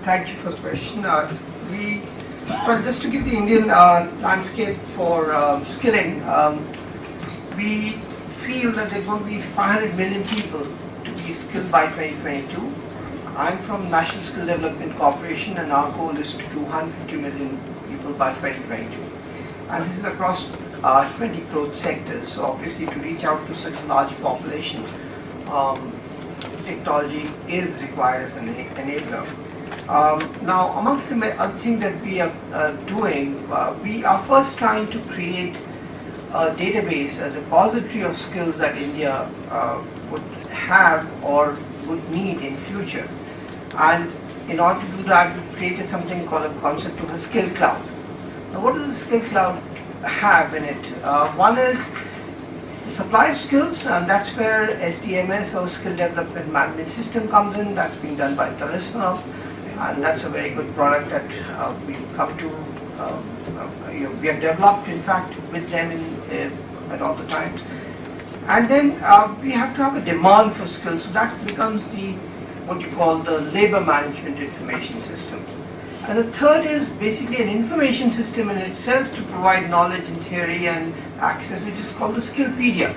Thank you for the question. Just to give the Indian landscape for skilling, we feel that there are going to be 500 million people to be skilled by 2022. I'm from National Skill Development Corporation, and our goal is to do 150 million people by 2022. And this is across 20 growth sectors. So obviously, to reach out to such a large population, technology is required as an enabler. Now, amongst the other things that we are doing, we are first trying to create a database, a repository of skills that India would have or would need in future. And in order to do that, we created something called a concept of a skill cloud. Now, what does the skill cloud have in it? One is the supply of skills, and that's where SDMS or Skill Development Management System comes in. That's being done by Talisman, and that's a very good product that we've come to. We have developed, in fact, with them at all the times. And then we have to have a demand for skills, so that becomes what you call the labor management information system. And the third is basically an information system in itself to provide knowledge and theory and access, which is called the Skillpedia.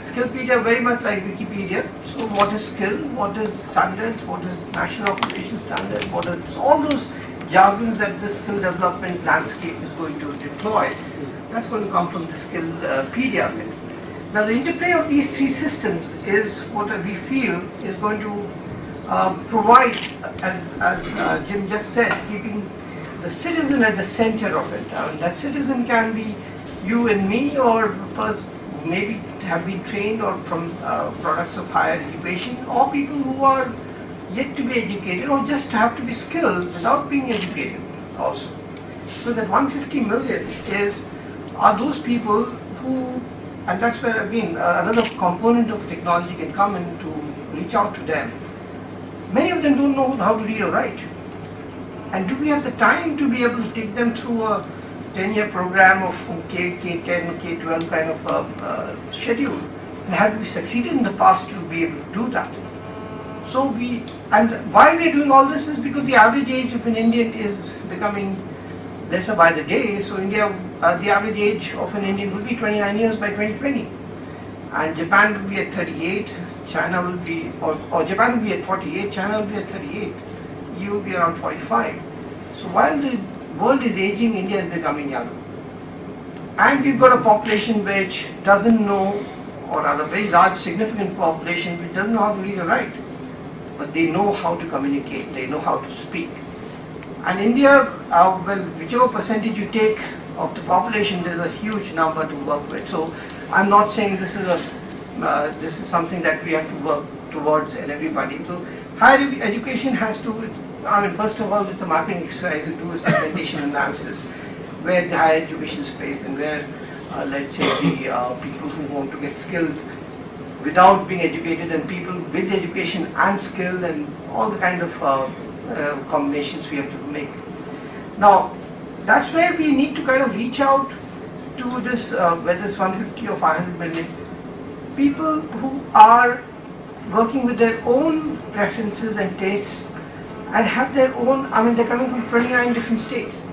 Skillpedia, very much like Wikipedia. So what is skill, what is standards, what is national occupation standard, what is all those jargons that the skill development landscape is going to deploy. That's going to come from the Skillpedia. Now the interplay of these three systems is what we feel is going to provide, as Jim just said, keeping the citizen at the center of it. That citizen can be you and me, or maybe have been trained or from products of higher education, or people who are yet to be educated, or just have to be skilled without being educated also. So that 150 million are those people who, and that's where again another component of technology can come in to reach out to them. Many of them don't know how to read or write. And do we have the time to be able to take them through a 10-year program of K10, K12 kind of schedule? And have we succeeded in the past to be able to do that? So and why we are doing all this is because the average age of an Indian is becoming lesser by the day. So India, the average age of an Indian will be 29 years by 2020. And Japan will be at 38. China will be, or Japan will be at 48, China will be at 38, EU will be around 45. So while the world is aging, India is becoming younger. And we've got a population which doesn't know, or rather very large significant population which doesn't know how to read or write. But they know how to communicate, they know how to speak. And India, well, whichever percentage you take of the population, there's a huge number to work with. So I'm not saying this is something that we have to work towards and everybody. So higher education has to, first of all, it's a mapping exercise to do a segmentation analysis where the higher education space and where, let's say, the people who want to get skilled without being educated, and people with education and skill, and all the kind of combinations we have to make. Now, that's where we need to kind of reach out to this, whether it's 150 or 500 million, people who are working with their own preferences and tastes and have their own, they're coming from 29 different states.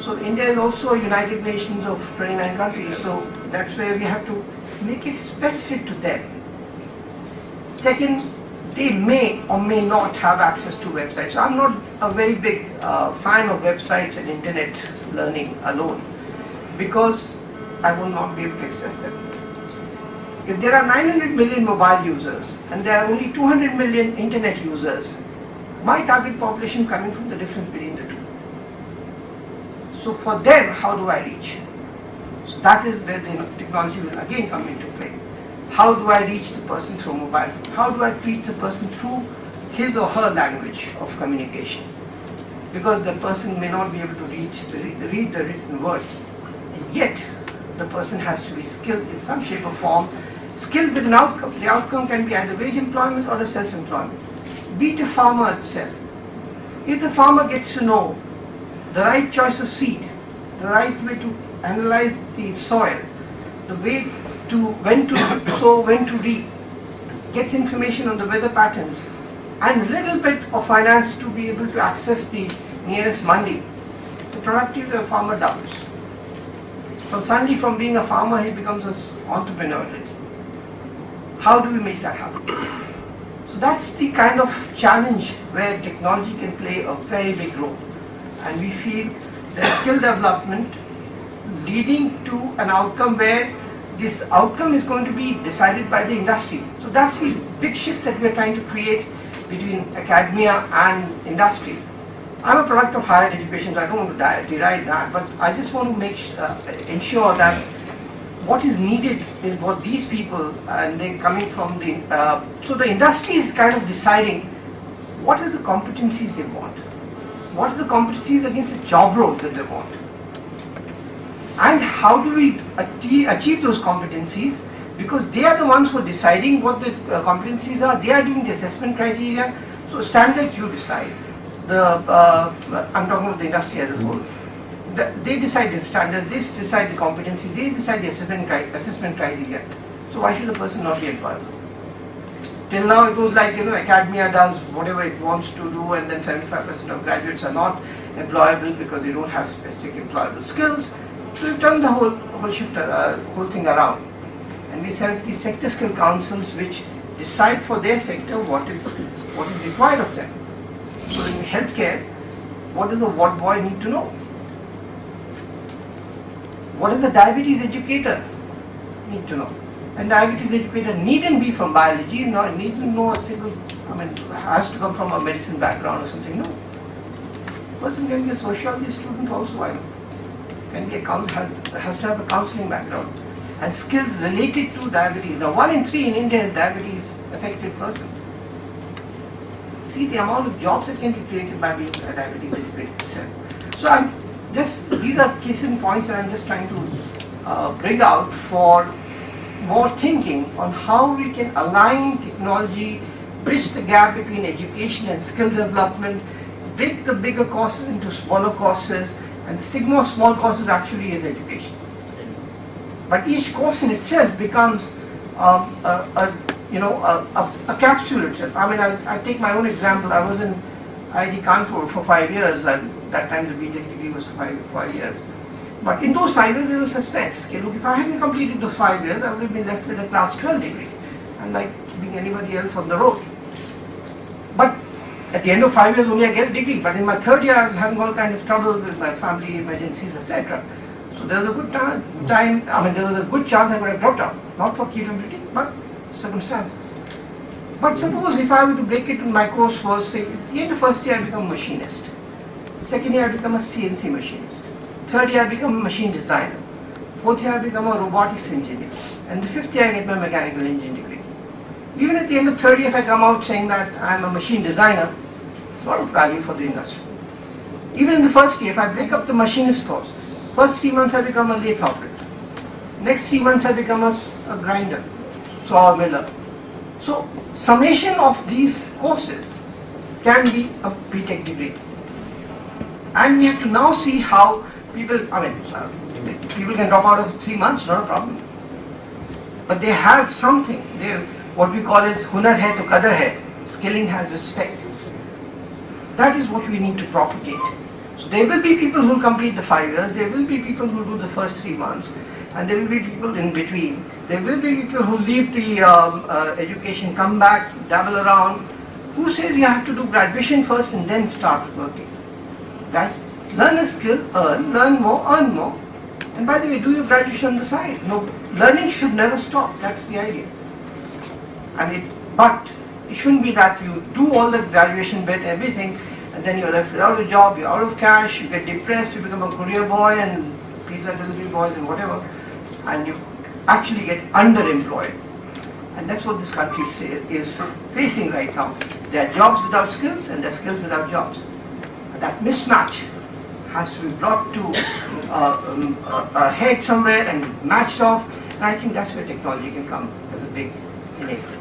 So India is also a United Nations of 29 countries, so that's where we have to make it specific to them. Second, they may or may not have access to websites. So I'm not a very big fan of websites and internet learning alone, because I will not be able to access them. If there are 900 million mobile users and there are only 200 million internet users, my target population coming from the difference between the two. So for them, how do I reach? So that is where the technology will again come into play. How do I reach the person through mobile phone? How do I reach the person through his or her language of communication? Because the person may not be able to read the written word, and yet the person has to be skilled in some shape or form, skilled with an outcome. The outcome can be either wage employment or a self-employment. Be it a farmer itself. If the farmer gets to know the right choice of seed, the right way to analyze the soil, the way to when to sow, when to reap, gets information on the weather patterns, and a little bit of finance to be able to access the nearest mandi, the productivity of a farmer doubles. So suddenly from being a farmer he becomes an entrepreneur. How do we make that happen? So that's the kind of challenge where technology can play a very big role. And we feel that skill development leading to an outcome where this outcome is going to be decided by the industry. So that's the big shift that we're trying to create between academia and industry. I'm a product of higher education, so I don't want to deride that, but I just want to ensure that what is needed is for these people, and they're coming from the, so the industry is kind of deciding what are the competencies they want, what are the competencies against the job role that they want, and how do we achieve those competencies, because they are the ones who are deciding what the competencies are, they are doing the assessment criteria, so standards you decide. I'm talking about the industry as a whole. They decide the standards, they decide the competency, they decide the assessment criteria. So why should a person not be employable? Till now it was like, academia does whatever it wants to do, and then 75% of graduates are not employable because they don't have specific employable skills. So we've turned the whole thing around. And we set these sector skill councils which decide for their sector what is required of them. So in healthcare, what does a ward boy need to know? What does the diabetes educator need to know? And diabetes educator needn't be from biology, needn't know has to come from a medicine background or something. No. Person can be a sociology student also, why not? Can be has to have a counseling background and skills related to diabetes. Now 1 in 3 in India is diabetes affected person. See the amount of jobs that can be created by being a diabetes educated itself. So these are case in points that I'm just trying to bring out for more thinking on how we can align technology, bridge the gap between education and skill development, break the bigger courses into smaller courses, and the sigma of small courses actually is education. But each course in itself becomes a capsule itself. I take my own example. I was in IIT Kanpur for 5 years, and that time the BTech degree was 5 years. But in those 5 years there was suspense. Okay, look, if I hadn't completed those 5 years, I would have been left with a class 12 degree, unlike being anybody else on the road. But at the end of 5 years only I get a degree, but in my 3rd year I was having all kinds of trouble with my family emergencies, etc. So there was a good there was a good chance I would have dropped out, not for capability, but circumstances. But suppose if I were to break it in my course first, say, at the end of 1st year I become a machinist, 2nd year I become a CNC machinist, 3rd year I become a machine designer, 4th year I become a robotics engineer, and the 5th year I get my mechanical engineering degree. Even at the end of 3rd year if I come out saying that I am a machine designer, a lot of value for the industry. Even in the 1st year, if I break up the machinist course, first 3 months I become a lathe operator, next 3 months I become a grinder, saw miller. So summation of these courses can be a BTech degree. And we have to now see how people can drop out of 3 months, not a problem. But they have something, what we call is hunar hai to qadar hai, skilling has respect. That is what we need to propagate. So there will be people who will complete the 5 years, there will be people who do the first 3 months, and there will be people in between. There will be people who leave the education, come back, dabble around. Who says you have to do graduation first and then start working? Right? Learn a skill, learn more, earn more. And by the way, do your graduation on the side. No, learning should never stop. That's the idea. But it shouldn't be that you do all the graduation bit, everything, and then you're left without a job, you're out of cash, you get depressed, you become a courier boy and pizza delivery boys and whatever, and you actually get underemployed. And that's what this country is facing right now. There are jobs without skills and there are skills without jobs. And that mismatch has to be brought to a head somewhere and matched off, and I think that's where technology can come as a big enabler.